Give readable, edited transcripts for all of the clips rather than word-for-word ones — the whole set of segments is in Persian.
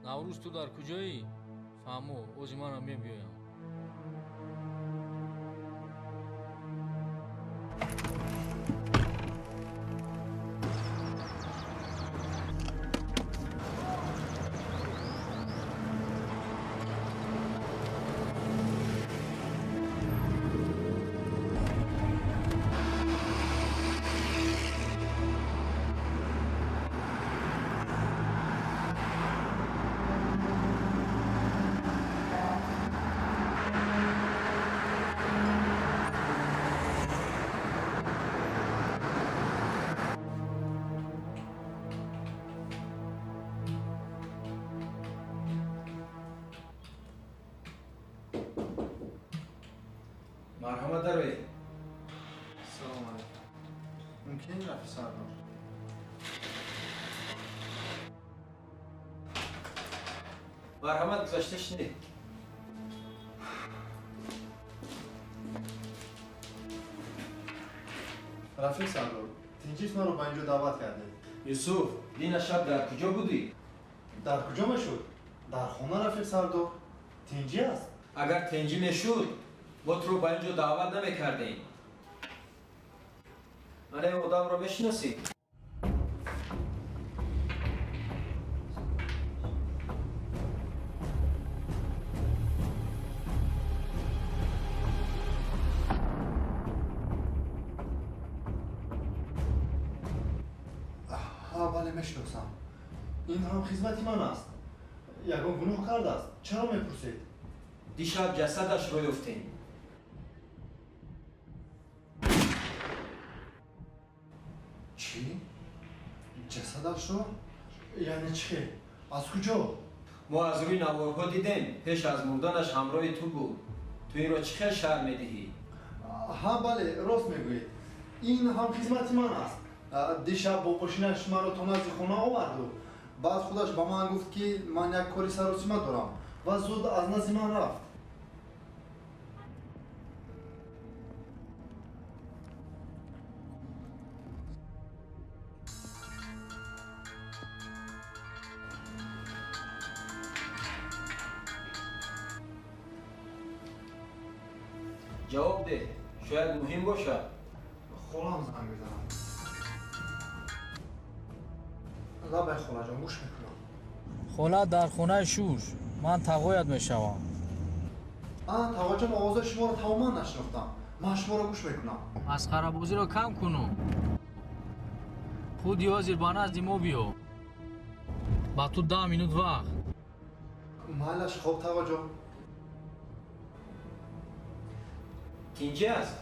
наврӯз ту дар куҷоӣ? фаҳмо ози манам мебиёям. مرحمت دارید. سلام علیکم. ممکن رفت سردار؟ مرحمت گذاشته شنید. رفیق سردار، تینجیس ما رو با اینجا دعوت کرده. یوسف، دین شب در کجا بودی؟ در کجا میشد؟ در خونه رفیق سردار. تینجی است. اگر تنجی میشد ما تو رو با اینجا دعوت نمیکردیم. من این آدم رو میشناسی؟ ها بله میشناسم. این هم خدمت من است. یگان گناه کرده است. چرا میپرسید؟ دیشب جسدش رو یافتیم. چی؟ جسدش رو؟ یعنی چی؟ از کجا؟ ما از روی نوارها دیدیم پیش از مردنش همراه تو بود. تو این رو چه خیلی شرم میدهی؟ ها بله راست میگویید. این هم خدمت من است. دیشب با ماشینش مرا تا نزد خانه آورد و بعد خودش به من گفت که من یک کاری سر و سیمه دارم و زود از نزد من رفت. جواب ده. شاید مهم باشد. خالم زنگ بزنم. لبه خاله جان گوش میکنم. хола дар хонаи шуш. ман тағоят мешавам. تقا جان آواز شما رو تماما نشناختم. من شما رو گوش میکنم. масхарабозиро кам куну. худи ҳозир ба назди мо биё. ба ту 10 минут вақт. مالش خوب تقا جان. تینجی است.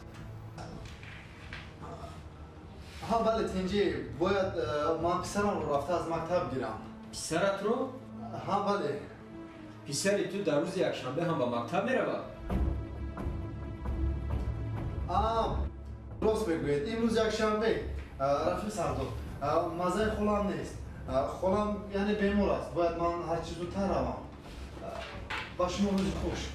ها بله تنجی باید من پسرم رو رفته از مکتب گیرم. پسرت رو؟ ها بله. پسری تو در روز یکشنبه هم به مکتب میرود؟ راست بگوید امروز یک شنبه. رفیق سردار مزه خالم نیست. خالم یعنی بیمار است. باید من هر چیز زودتر روم. با شما روز خوش.